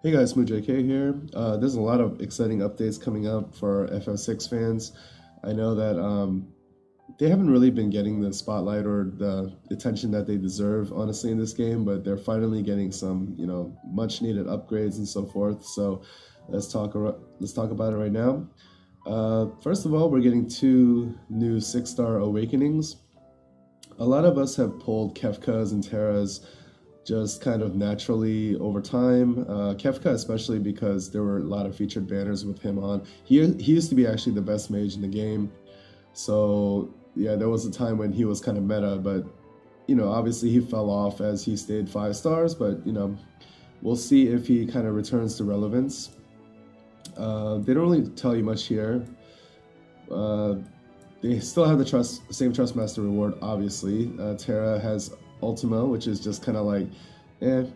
Hey guys, SmoothJK here. There's a lot of exciting updates coming up for FF6 fans. I know that they haven't really been getting the spotlight or the attention that they deserve, honestly, in this game, but they're finally getting some, much needed upgrades and so forth. So let's talk about it right now. First of all, we're getting 2 new 6-star awakenings. A lot of us have pulled Kefkas and Terras just kind of naturally over time. Kefka especially because there were a lot of featured banners with him on. He used to be actually the best mage in the game. So yeah, there was a time when he was kind of meta, but obviously he fell off as he stayed 5 stars, but we'll see if he kind of returns to relevance. They don't really tell you much here. They still have the same Trust Master reward, obviously. Terra has Ultima, which is just kind of like, if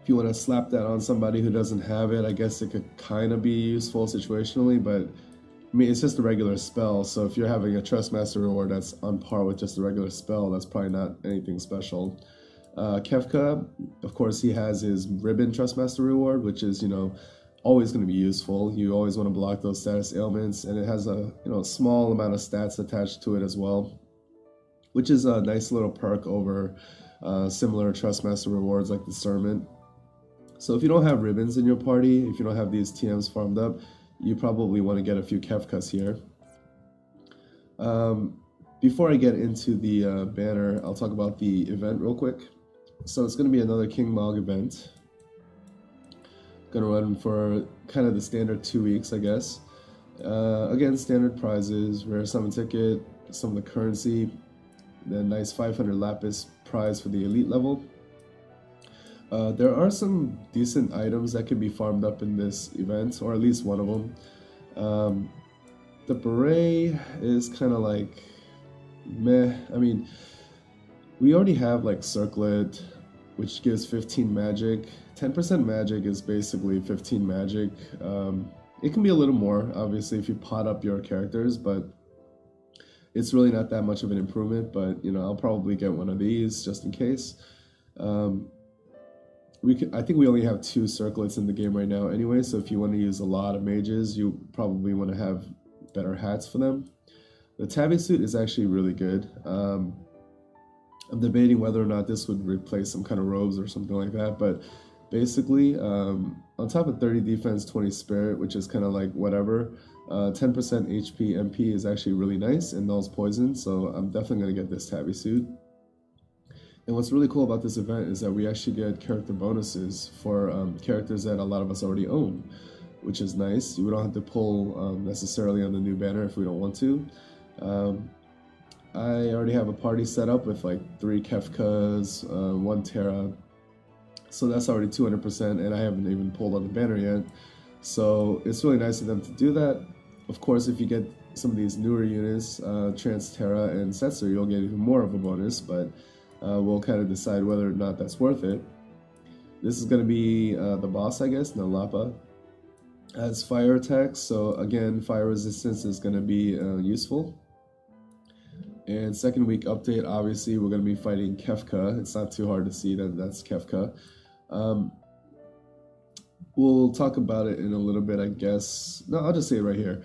you want to slap that on somebody who doesn't have it, I guess it could kind of be useful situationally, but I mean, it's just a regular spell, so if you're having a Trust Master reward that's on par with just a regular spell, that's probably not anything special. Kefka, of course, he has his Ribbon Trust Master reward, which is, always going to be useful. You always want to block those status ailments, and it has a, small amount of stats attached to it as well, which is a nice little perk over similar Trust Master rewards like Discernment. So if you don't have ribbons in your party, if you don't have these TMs farmed up, you probably want to get a few Kefkas here. Before I get into the banner, I'll talk about the event real quick. So it's going to be another King Mog event. Going to run for kind of the standard 2 weeks, I guess. Again, standard prizes, rare summon ticket, some of the currency, the nice 500 Lapis prize for the elite level. There are some decent items that can be farmed up in this event, or at least one of them. The beret is kind of like meh. I mean, we already have like Circlet, which gives 15 magic. 10% magic is basically 15 magic. It can be a little more, obviously, if you pot up your characters, but it's really not that much of an improvement. But I'll probably get one of these just in case. I think we only have 2 circlets in the game right now anyway, so if you want to use a lot of mages, you probably want to have better hats for them. The tabby suit is actually really good. I'm debating whether or not this would replace some kind of robes or something like that, but basically, on top of 30 defense, 20 spirit, which is kind of like whatever, 10% HP MP is actually really nice and nulls poison, so I'm definitely going to get this tabby suit. And what's really cool about this event is that we actually get character bonuses for characters that a lot of us already own, which is nice. We don't have to pull necessarily on the new banner if we don't want to. I already have a party set up with like 3 Kefkas, 1 Terra, so that's already 200%, and I haven't even pulled on the banner yet. So it's really nice of them to do that. Of course, if you get some of these newer units, Transcendent Terra and Setzer, you'll get even more of a bonus, but we'll kind of decide whether or not that's worth it. This is going to be the boss, I guess, Nalapa. Has fire attacks, so again, fire resistance is going to be useful. And second week update, obviously, we're going to be fighting Kefka. It's not too hard to see that that's Kefka. We'll talk about it in a little bit, I guess. No, I'll just say it right here.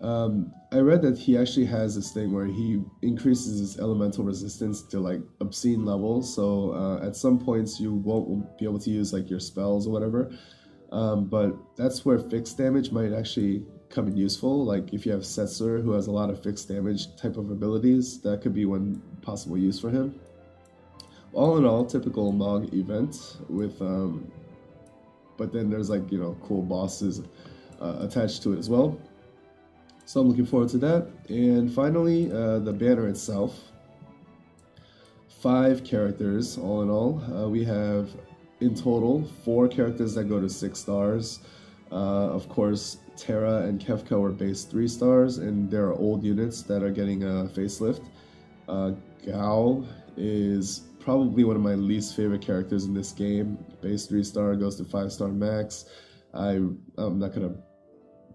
I read that he actually has this thing where he increases his elemental resistance to like obscene levels, so at some points you won't be able to use like your spells or whatever, but that's where fixed damage might actually come in useful. Like if you have Setzer, who has a lot of fixed damage type of abilities, that could be one possible use for him. All in all, typical Mog event with but then there's like cool bosses attached to it as well. So I'm looking forward to that. And finally, the banner itself. 5 characters, all in all. We have, in total, 4 characters that go to 6 stars. Of course, Terra and Kefka were base 3 stars, and there are old units that are getting a facelift. Gao is probably one of my least favorite characters in this game. Base 3 star goes to 5 star max. I'm not going to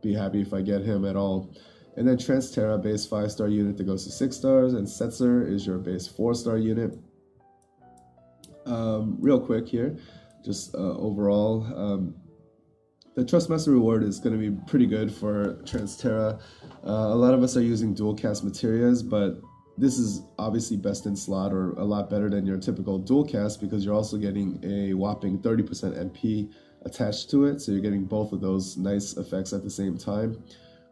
be happy if I get him at all. And then Transcendent Terra, base 5 star unit that goes to 6 stars, and Setzer is your base 4 star unit. Real quick here, just overall, The Trustmaster reward is going to be pretty good for Trance Terra. A lot of us are using dual cast materias, but this is obviously best in slot, or a lot better than your typical dual cast, because you're also getting a whopping 30% MP attached to it, so you're getting both of those nice effects at the same time.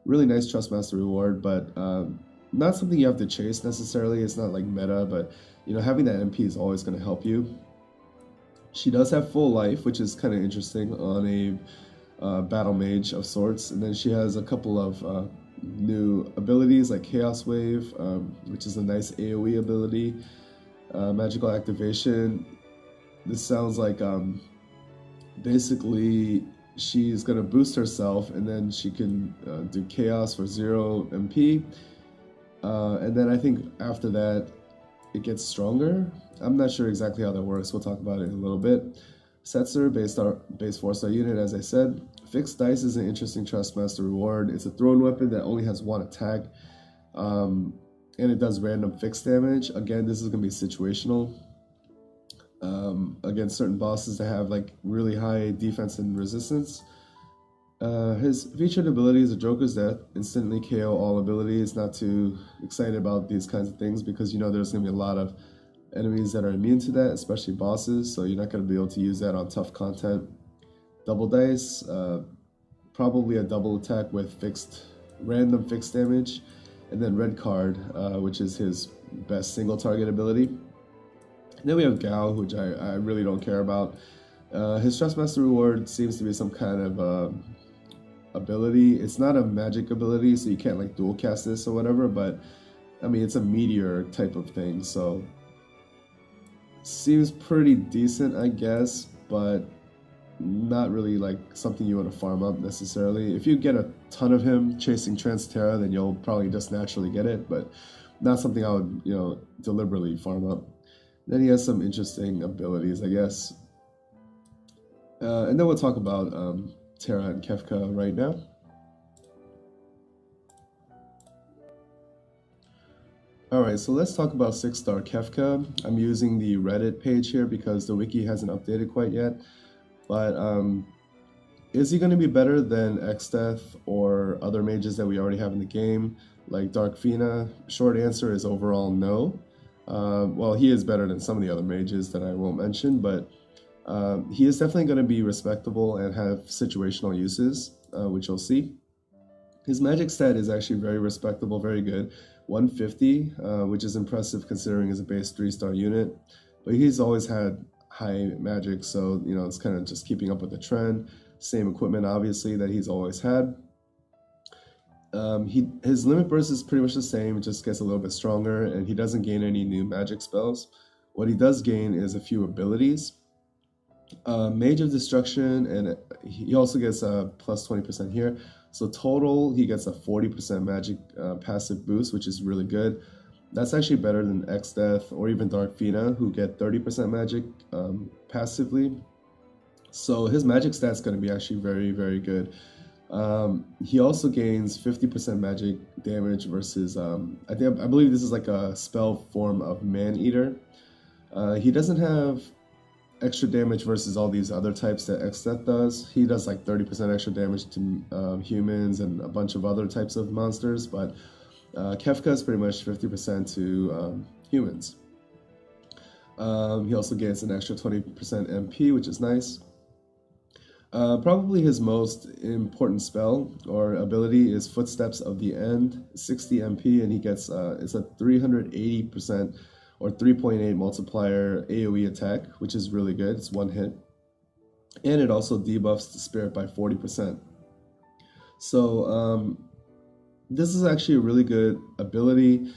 Really nice Trustmaster reward, but not something you have to chase necessarily. It's not like meta, but you know, having that MP is always going to help you. She does have full life, which is kind of interesting on a battle mage of sorts, and then she has a couple of new abilities like Chaos Wave, which is a nice AoE ability, magical activation. This sounds like basically she's gonna boost herself, and then she can do Chaos for 0 MP, and then I think after that it gets stronger. I'm not sure exactly how that works. We'll talk about it in a little bit. Setzer, base 4-star unit, as I said. Fixed Dice is an interesting Trustmaster reward. It's a thrown weapon that only has 1 attack, and it does random fixed damage. Again, this is going to be situational against certain bosses that have like really high defense and resistance. His featured ability is a Joker's Death, instantly KO all abilities. Not too excited about these kinds of things because you know there's going to be a lot of enemies that are immune to that, especially bosses, so you're not going to be able to use that on tough content. Double Dice, probably a double attack with random fixed damage, and then Red Card, which is his best single target ability. And then we have Gao, which I really don't care about. His Trustmaster reward seems to be some kind of ability. It's not a magic ability, so you can't like dual cast this or whatever, but I mean it's a meteor type of thing, so seems pretty decent, I guess, but not really like something you want to farm up necessarily. If you get a ton of him chasing Trance Terra, then you'll probably just naturally get it, but not something I would, you know, deliberately farm up. Then he has some interesting abilities, I guess. And then we'll talk about Terra and Kefka right now. Alright, so let's talk about 6-star Kefka. I'm using the Reddit page here because the wiki hasn't updated quite yet. But is he going to be better than Exdeath or other mages that we already have in the game, like Dark Fina? Short answer is overall no. Well, he is better than some of the other mages that I won't mention, but he is definitely going to be respectable and have situational uses, which you'll see. His magic stat is actually very respectable, very good. 150, which is impressive considering he's a base 3-star unit. But he's always had high magic, so you know it's kind of just keeping up with the trend. Same equipment, obviously, that he's always had. His limit burst is pretty much the same, it just gets a little bit stronger, and he doesn't gain any new magic spells. What he does gain is a few abilities. Mage of Destruction, and he also gets a plus 20% here. So total, he gets a 40% magic passive boost, which is really good. That's actually better than Exdeath or even Dark Fina, who get 30% magic passively. So his magic stat's going to be actually very, very good. He also gains 50% magic damage versus, I believe this is like a spell form of Man-Eater. He doesn't have extra damage versus all these other types that Exdeath does. He does like 30% extra damage to humans and a bunch of other types of monsters, but Kefka is pretty much 50% to humans. He also gets an extra 20% MP, which is nice. Probably his most important spell or ability is Footsteps of the End, 60 MP, and he gets it's a 380% or 3.8 multiplier AoE attack, which is really good. It's one hit. And it also debuffs the spirit by 40%. So this is actually a really good ability.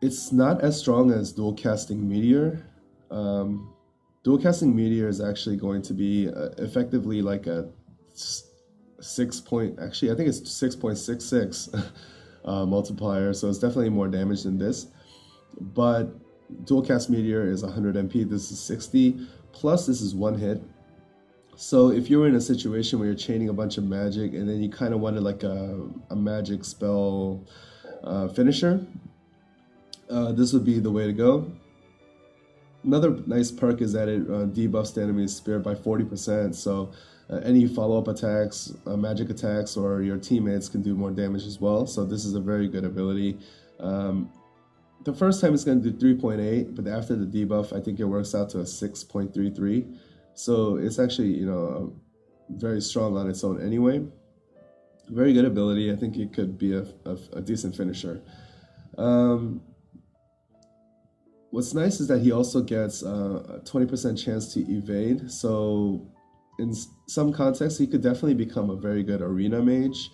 It's not as strong as dual casting Meteor. Dual casting Meteor is actually going to be effectively like a 6.66 multiplier, so it's definitely more damage than this. But dual cast Meteor is 100 MP, this is 60, plus this is one hit. So if you're in a situation where you're chaining a bunch of magic and then you kind of wanted like a magic spell finisher, this would be the way to go. Another nice perk is that it debuffs the enemy's spirit by 40%, so any follow-up attacks, magic attacks, or your teammates can do more damage as well, so this is a very good ability. The first time it's going to do 3.8, but after the debuff, I think it works out to a 6.33, so it's actually, you know, very strong on its own anyway. Very good ability. I think it could be a decent finisher. What's nice is that he also gets a 20% chance to evade, so in some contexts he could definitely become a very good arena mage.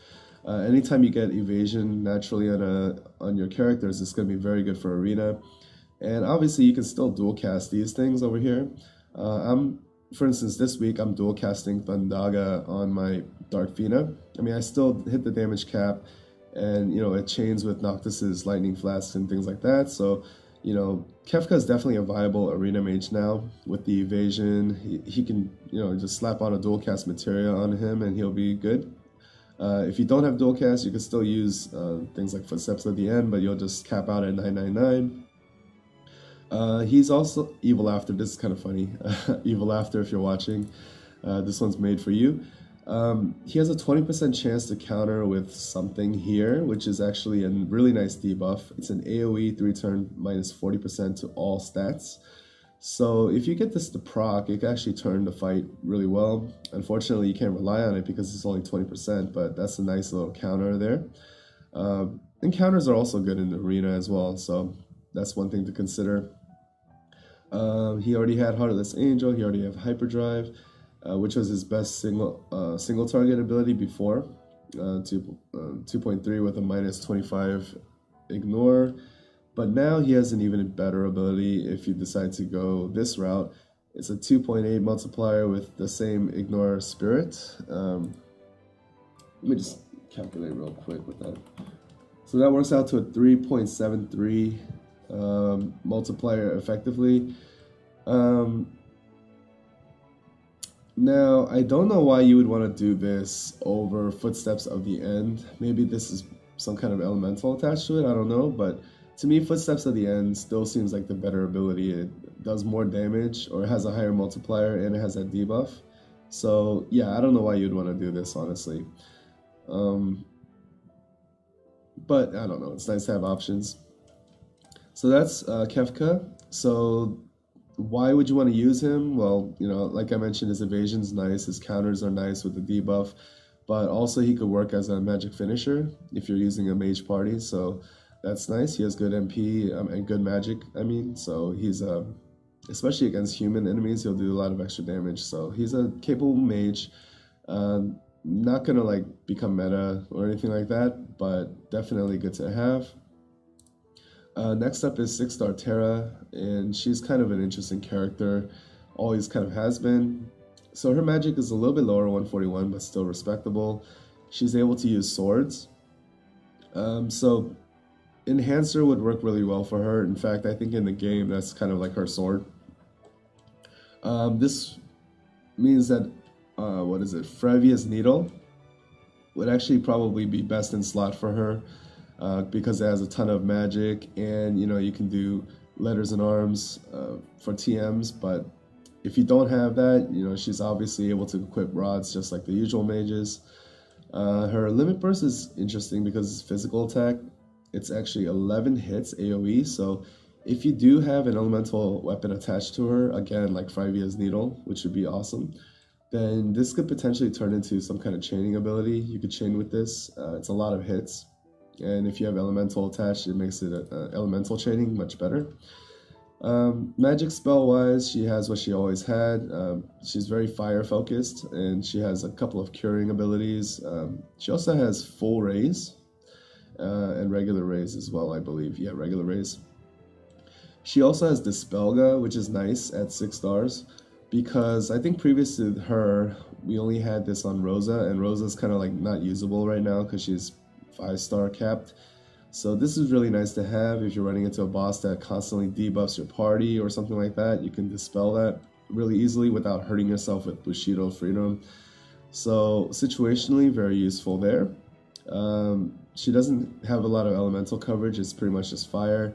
Anytime you get evasion naturally on your characters, it's going to be very good for arena. And obviously you can still dual cast these things over here. For instance, this week I'm dual casting Thundaga on my Dark Fina. I mean, I still hit the damage cap, and you know, it chains with Noctis's Lightning Flask and things like that, so you know, Kefka is definitely a viable arena mage now with the evasion. He can, you know, just slap on a dual cast materia on him and he'll be good. If you don't have dual cast, you can still use things like Footsteps at the end, but you'll just cap out at 999. He's also Evil After. This is kind of funny. Evil After, if you're watching, this one's made for you. He has a 20% chance to counter with something here, which is actually a really nice debuff. It's an AoE 3-turn minus 40% to all stats. So if you get this to proc, it can actually turn the fight really well. Unfortunately, you can't rely on it because it's only 20%, but that's a nice little counter there. And counters are also good in the arena as well, so that's one thing to consider. He already had Heartless Angel, he already had Hyperdrive, which was his best single target ability before, 2.3 with a minus 25 ignore. But now he has an even better ability if you decide to go this route. It's a 2.8 multiplier with the same ignore spirit. Let me just calculate real quick with that. So that works out to a 3.73 multiplier effectively. Now, I don't know why you would want to do this over Footsteps of the End. Maybe this is some kind of elemental attached to it, I don't know, but to me, Footsteps of the End still seems like the better ability. It does more damage, or it has a higher multiplier, and it has that debuff. So, yeah, I don't know why you'd want to do this, honestly. But, I don't know, it's nice to have options. So that's Kefka. So why would you want to use him? Well, you know, like I mentioned, his evasion's nice, his counters are nice with the debuff, but also he could work as a magic finisher if you're using a mage party, so that's nice. He has good MP and good magic, I mean, so he's, especially against human enemies, he'll do a lot of extra damage, so he's a capable mage. Not gonna like become meta or anything like that, but definitely good to have. Next up is 6-star Terra, and she's kind of an interesting character, always kind of has been. So her magic is a little bit lower, 141, but still respectable. She's able to use swords. So Enhancer would work really well for her. In fact, I think in the game that's kind of like her sword. This means that, what is it, Frevia's Needle would actually probably be best in slot for her. Because it has a ton of magic, and you know, you can do letters and arms for TMs, but if you don't have that, you know, she's obviously able to equip rods just like the usual mages. Her limit burst is interesting because it's physical attack. It's actually 11 hits AoE, so if you do have an elemental weapon attached to her, again like Frevia's Needle, which would be awesome, then this could potentially turn into some kind of chaining ability. You could chain with this. It's a lot of hits. And if you have elemental attached, it makes it elemental chaining much better. Magic spell wise, she has what she always had. She's very fire focused, and she has a couple of curing abilities. She also has full raise and regular raise as well, I believe. Yeah, regular raise. She also has Dispelga, which is nice at 6 stars, because I think previous to her, we only had this on Rosa, and Rosa's kind of like not usable right now because she's 5-star capped. So this is really nice to have if you're running into a boss that constantly debuffs your party or something like that. You can dispel that really easily without hurting yourself with Bushido Freedom. So situationally, very useful there. She doesn't have a lot of elemental coverage. It's pretty much just fire.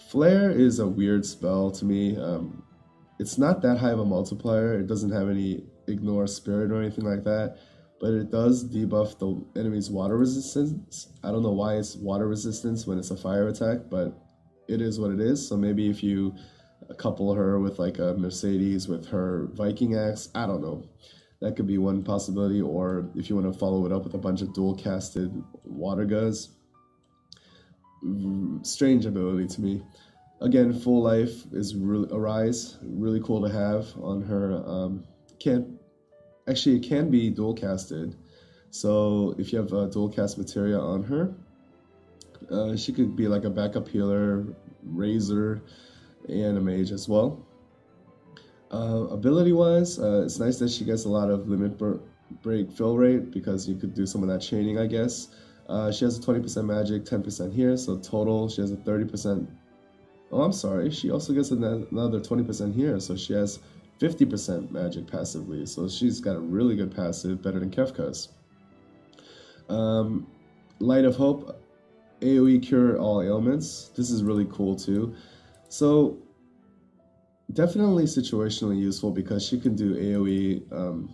Flare is a weird spell to me. it's not that high of a multiplier. It doesn't have any ignore spirit or anything like that, but it does debuff the enemy's water resistance. I don't know why it's water resistance when it's a fire attack, but it is what it is. So maybe if you couple her with like a Mercedes with her Viking axe, I don't know. That could be one possibility, or if you want to follow it up with a bunch of dual casted water guns. Strange ability to me. Again, full life is really Arise, really cool to have on her. It can be dual casted. So if you have a dual cast materia on her, she could be like a backup healer, razor, and a mage as well. Ability wise, it's nice that she gets a lot of limit break fill rate, because you could do some of that chaining, I guess. She has a 20% magic, 10% here, so total she has a 30%. Oh, I'm sorry, she also gets another 20% here, so she has 50% magic passively, so she's got a really good passive, better than Kefka's. Light of Hope, AoE cure all ailments. This is really cool too. So definitely situationally useful, because she can do AoE.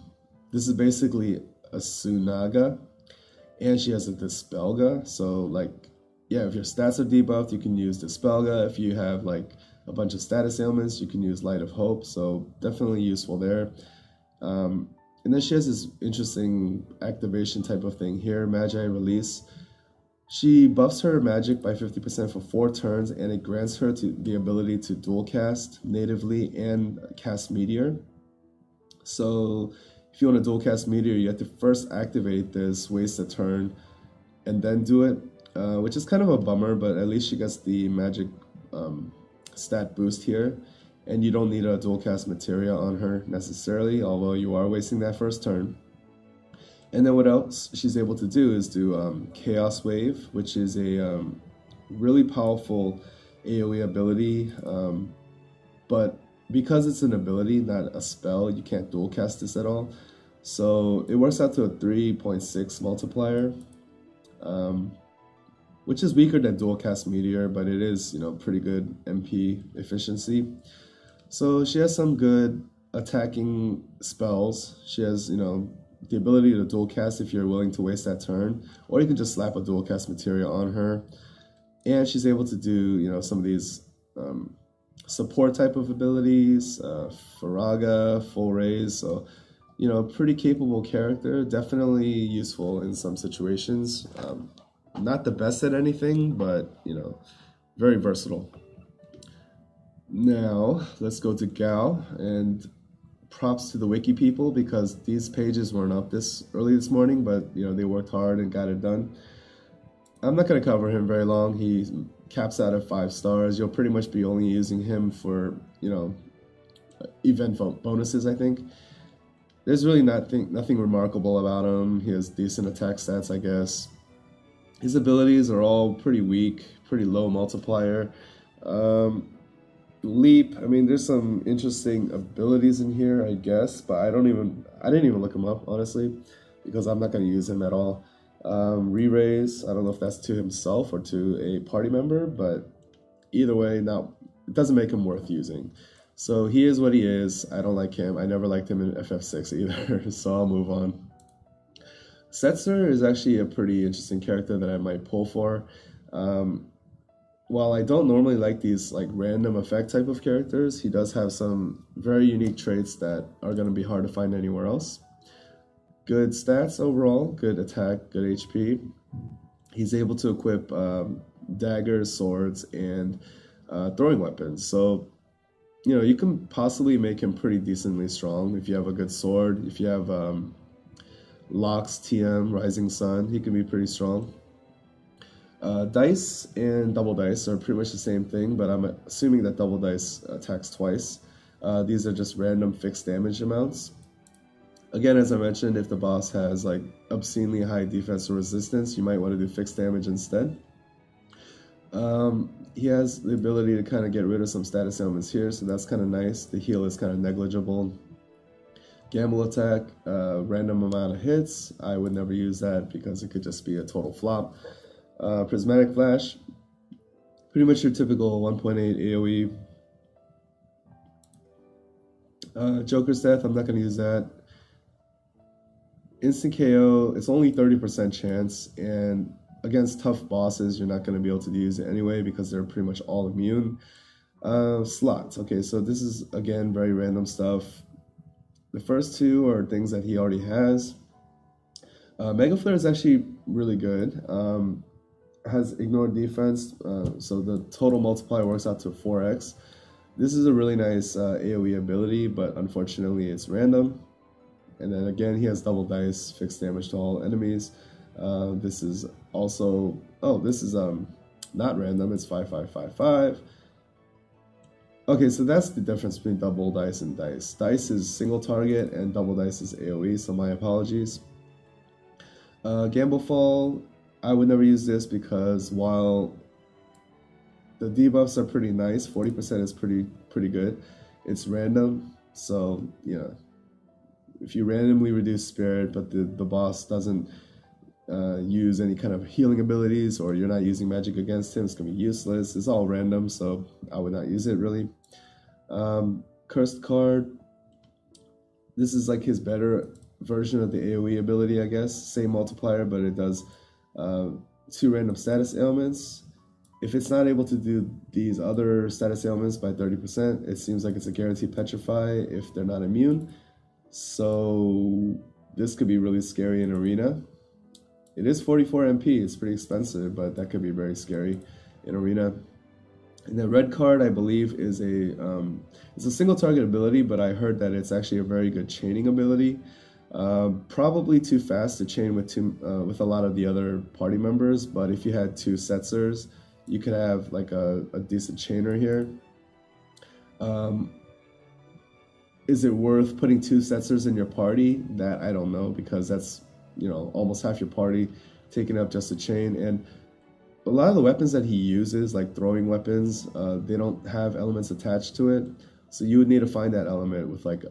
This is basically a Sunaga, and she has a Dispelga. So like, yeah, if your stats are debuffed, you can use Dispelga. If you have like a bunch of status ailments, you can use Light of Hope. So definitely useful there. And then she has this interesting activation type of thing here, Magi Release. She buffs her magic by 50% for 4 turns, and it grants her the ability to dual cast natively and cast Meteor. So if you want to dual cast Meteor, you have to first activate this, waste a turn, and then do it, which is kind of a bummer, but at least she gets the magic stat boost here, and you don't need a dual cast materia on her necessarily, although you are wasting that first turn. And then what else she's able to do is do Chaos Wave, which is a really powerful AoE ability, but because it's an ability, not a spell, you can't dual cast this at all. So it works out to a 3.6 multiplier, which is weaker than dual cast Meteor, but it is, you know, pretty good MP efficiency. So she has some good attacking spells. She has, you know, the ability to dual cast if you're willing to waste that turn, or you can just slap a dual cast materia on her, and she's able to do, you know, some of these support type of abilities, Faraga, full raise. So, you know, pretty capable character, definitely useful in some situations. Not the best at anything, but, you know, very versatile. Now let's go to Gal, and props to the wiki people, because these pages weren't up this early this morning, but you know, they worked hard and got it done. I'm not going to cover him very long. He caps out at 5 stars. You'll pretty much be only using him for, you know, event bonuses, I think. There's really nothing remarkable about him. He has decent attack stats, I guess. His abilities are all pretty weak, pretty low multiplier. Leap, I mean, there's some interesting abilities in here, I guess, but I didn't even look him up, honestly, because I'm not going to use him at all. Re-raise, I don't know if that's to himself or to a party member, but either way, it doesn't make him worth using. So he is what he is. I don't like him. I never liked him in FF6 either, so I'll move on. Setzer is actually a pretty interesting character that I might pull for. While I don't normally like these like random effect type of characters, he does have some very unique traits that are going to be hard to find anywhere else. Good stats overall, good attack, good HP. He's able to equip daggers, swords, and throwing weapons. So, you know, you can possibly make him pretty decently strong if you have a good sword. If you have Locks, TM, Rising Sun, he can be pretty strong. Dice and double dice are pretty much the same thing, but I'm assuming that double dice attacks twice. These are just random fixed damage amounts. Again, as I mentioned, if the boss has like obscenely high defense or resistance, you might want to do fixed damage instead. He has the ability to kind of get rid of some status ailments here, so that's kind of nice. The heal is kind of negligible. Gamble attack, random amount of hits. I would never use that because it could just be a total flop. Prismatic Flash, pretty much your typical 1.8 AoE. Joker's Death, I'm not going to use that. Instant KO, it's only 30% chance, and against tough bosses, you're not going to be able to use it anyway because they're pretty much all immune. Slots, okay, so this is, again, very random stuff. The first two are things that he already has. Mega Flare is actually really good. Has ignored defense, so the total multiplier works out to 4x. This is a really nice AoE ability, but unfortunately it's random. And then again, he has double dice, fixed damage to all enemies. This is also, oh, this is not random, it's 5555. Okay, so that's the difference between double dice and dice. Dice is single target and double dice is AoE, so my apologies. Gamble Fall, I would never use this because while the debuffs are pretty nice, 40% is pretty good, it's random, so yeah. If you randomly reduce spirit, but the boss doesn't use any kind of healing abilities, or you're not using magic against him, it's going to be useless. It's all random, so I would not use it, really. Cursed Card. This is like his better version of the AoE ability, I guess. Same multiplier, but it does 2 random status ailments. If it's not able to do these other status ailments by 30%, it seems like it's a guaranteed petrify if they're not immune. So this could be really scary in arena. It is 44 MP, it's pretty expensive, but that could be very scary in arena. And the red card, I believe, is it's a single target ability, but I heard that it's actually a very good chaining ability. Probably too fast to chain with a lot of the other party members, but if you had 2 Setzers, you could have like a decent chainer here. Is it worth putting 2 Setzers in your party? That I don't know, because that's, you know, almost half your party taking up just a chain. And a lot of the weapons that he uses, like throwing weapons, they don't have elements attached to it. So you would need to find that element with like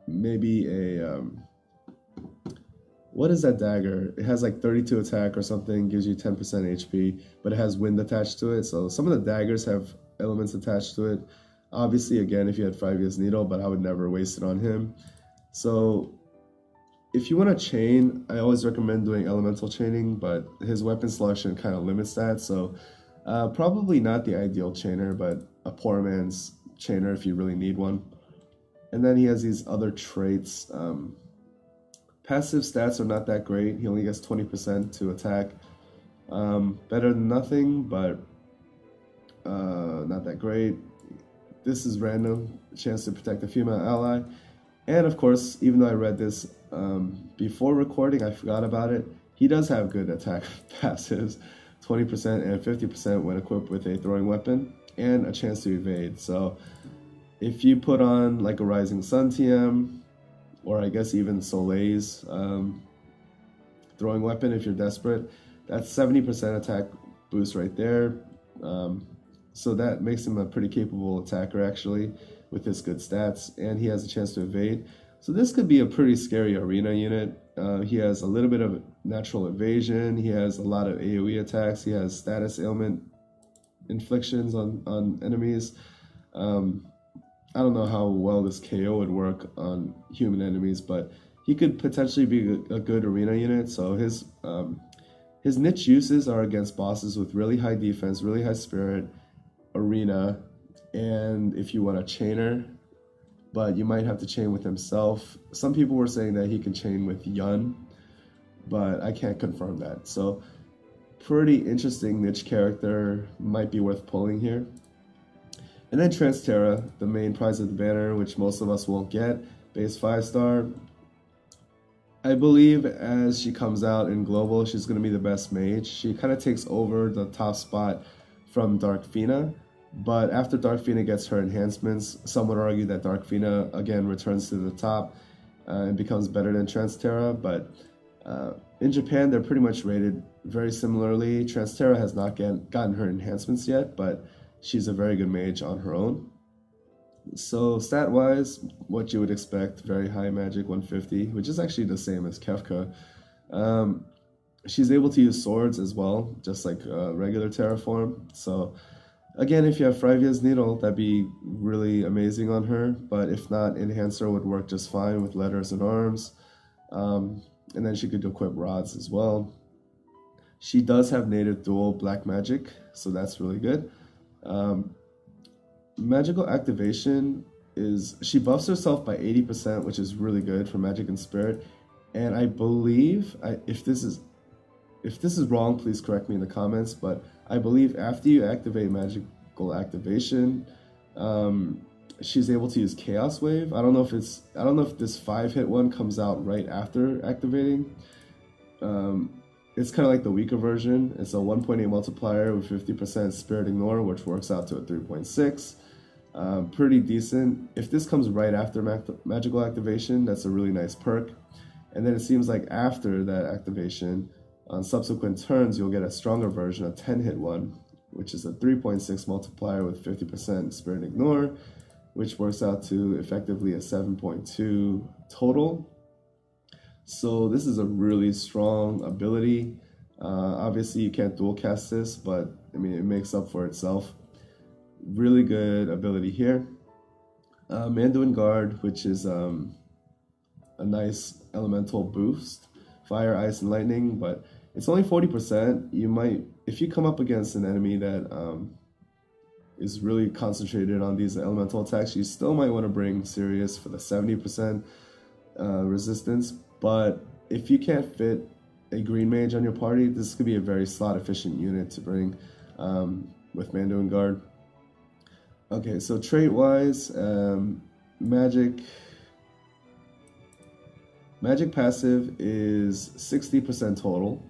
maybe a, what is that dagger? It has like 32 attack or something, gives you 10% HP, but it has wind attached to it. So some of the daggers have elements attached to it. Obviously, again, if you had 5 years needle, but I would never waste it on him. So if you want to chain, I always recommend doing elemental chaining, but his weapon selection kind of limits that. So probably not the ideal chainer, but a poor man's chainer if you really need one. And then he has these other traits. Passive stats are not that great. He only gets 20% to attack. Better than nothing, but not that great. This is random, chance to protect a female ally. And of course, even though I read this before recording, I forgot about it. He does have good attack passives, 20% and 50% when equipped with a throwing weapon, and a chance to evade. So if you put on like a Rising Sun TM, or I guess even Soleil's throwing weapon if you're desperate, that's 70% attack boost right there. So that makes him a pretty capable attacker actually, with his good stats, and he has a chance to evade. So this could be a pretty scary arena unit. He has a little bit of natural evasion, he has a lot of AoE attacks, he has status ailment inflictions on enemies. I don't know how well this KO would work on human enemies, but he could potentially be a good arena unit. So his niche uses are against bosses with really high defense, really high spirit, arena, and if you want a chainer, but you might have to chain with himself. Some people were saying that he can chain with Yun, but I can't confirm that. So pretty interesting niche character, might be worth pulling here. And then Transcendent Terra, the main prize of the banner, which most of us won't get, base 5-star. I believe as she comes out in Global, she's going to be the best mage. She kind of takes over the top spot from Dark Fina, but after Dark Fina gets her enhancements, some would argue that Dark Fina again returns to the top and becomes better than Transcendent Terra, but in Japan they're pretty much rated very similarly. Transcendent Terra has not gotten her enhancements yet, but she's a very good mage on her own. So stat-wise, what you would expect, very high magic, 150, which is actually the same as Kefka. She's able to use swords as well, just like regular Terraform. So Again, if you have Frivia's Needle, that'd be really amazing on her, but if not, Enhancer would work just fine with Letters and Arms. And then she could equip Rods as well. She does have native dual black magic, so that's really good. Magical activation is, she buffs herself by 80%, which is really good for Magic and Spirit. And I believe, if this is wrong, please correct me in the comments, but I believe after you activate magical activation, she's able to use Chaos Wave. I don't know if this 5-hit one comes out right after activating. It's kind of like the weaker version. It's a 1.8 multiplier with 50% Spirit Ignore, which works out to a 3.6. Pretty decent. If this comes right after magical activation, that's a really nice perk. And then it seems like after that activation, on subsequent turns, you'll get a stronger version, a 10-hit one, which is a 3.6 multiplier with 50% Spirit Ignore, which works out to effectively a 7.2 total. So this is a really strong ability. Obviously, you can't dual cast this, but I mean, it makes up for itself. Really good ability here. Manduin Guard, which is a nice elemental boost. Fire, Ice, and Lightning, but it's only 40%. You might, if you come up against an enemy that is really concentrated on these elemental attacks, you still might want to bring Sirius for the 70% resistance. But if you can't fit a green mage on your party, this could be a very slot efficient unit to bring with Manduin Guard. Okay, so trait wise, magic passive is 60% total,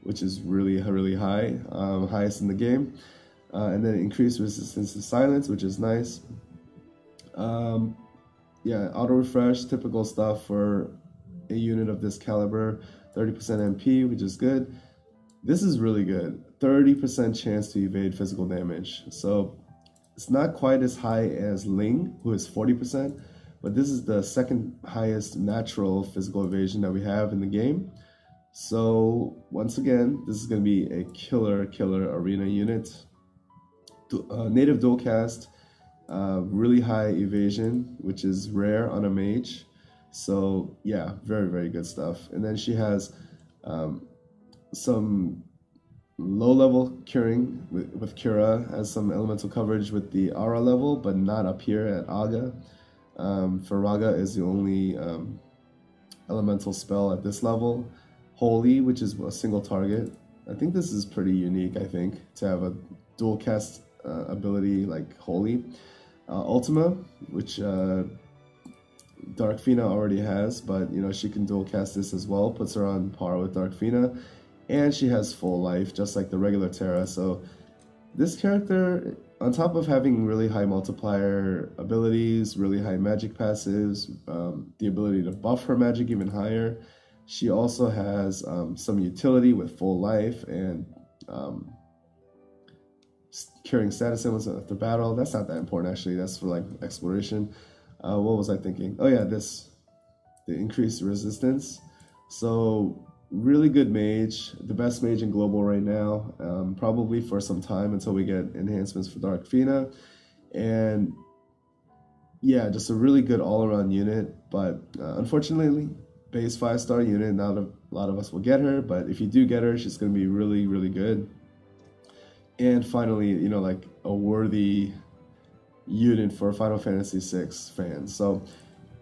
which is really, really high, highest in the game. And then increased resistance to silence, which is nice. Yeah, auto refresh, typical stuff for a unit of this caliber. 30% MP, which is good. This is really good. 30% chance to evade physical damage. So it's not quite as high as Ling, who is 40%, but this is the second highest natural physical evasion that we have in the game. So once again, this is going to be a killer arena unit. Native dual cast, really high evasion, which is rare on a mage. So yeah, very good stuff. And then she has some low-level curing with Cura, has some elemental coverage with the Aura level, but not up here at Aga. For Raga is the only elemental spell at this level. Holy, which is a single target. I think this is pretty unique, I think, to have a dual cast ability like Holy. Ultima, which Darkfina already has, but you know, she can dual cast this as well, puts her on par with Darkfina, and she has full life just like the regular Terra. So this character, on top of having really high multiplier abilities, really high magic passives, the ability to buff her magic even higher, she also has some utility with full life and curing status symbols after battle. That's not that important actually, that's for like exploration. What was I thinking? Oh yeah, the increased resistance. So really good mage, the best mage in global right now, probably for some time until we get enhancements for Darkfina. And yeah, just a really good all-around unit, but unfortunately, base 5-star unit, not a lot of us will get her, but if you do get her, she's going to be really good. And finally, you know, like a worthy unit for Final Fantasy VI fans. So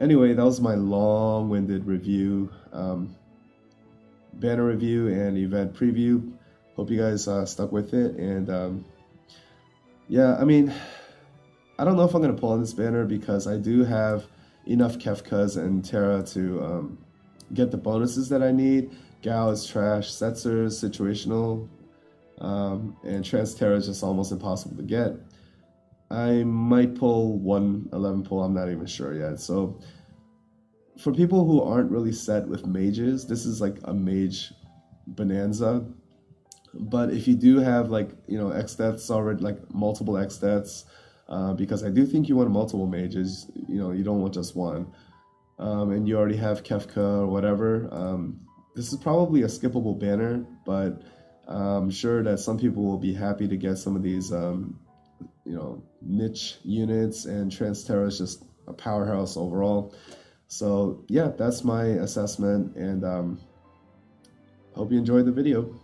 anyway, that was my long-winded review, banner review and event preview. Hope you guys stuck with it. And yeah, I mean, I don't know if I'm going to pull on this banner because I do have enough Kefkas and Terra to get the bonuses that I need. Gao is trash, Setzer is situational, and Trance Terra is just almost impossible to get. I might pull 111 pull, I'm not even sure yet. So for people who aren't really set with mages, this is like a mage bonanza. But if you do have like, you know, X deaths already, like multiple X deaths, because I do think you want multiple mages, you know, you don't want just one. And you already have Kefka or whatever. This is probably a skippable banner, but I'm sure that some people will be happy to get some of these you know, niche units, and Trance Terra is just a powerhouse overall. So yeah, that's my assessment, and hope you enjoyed the video.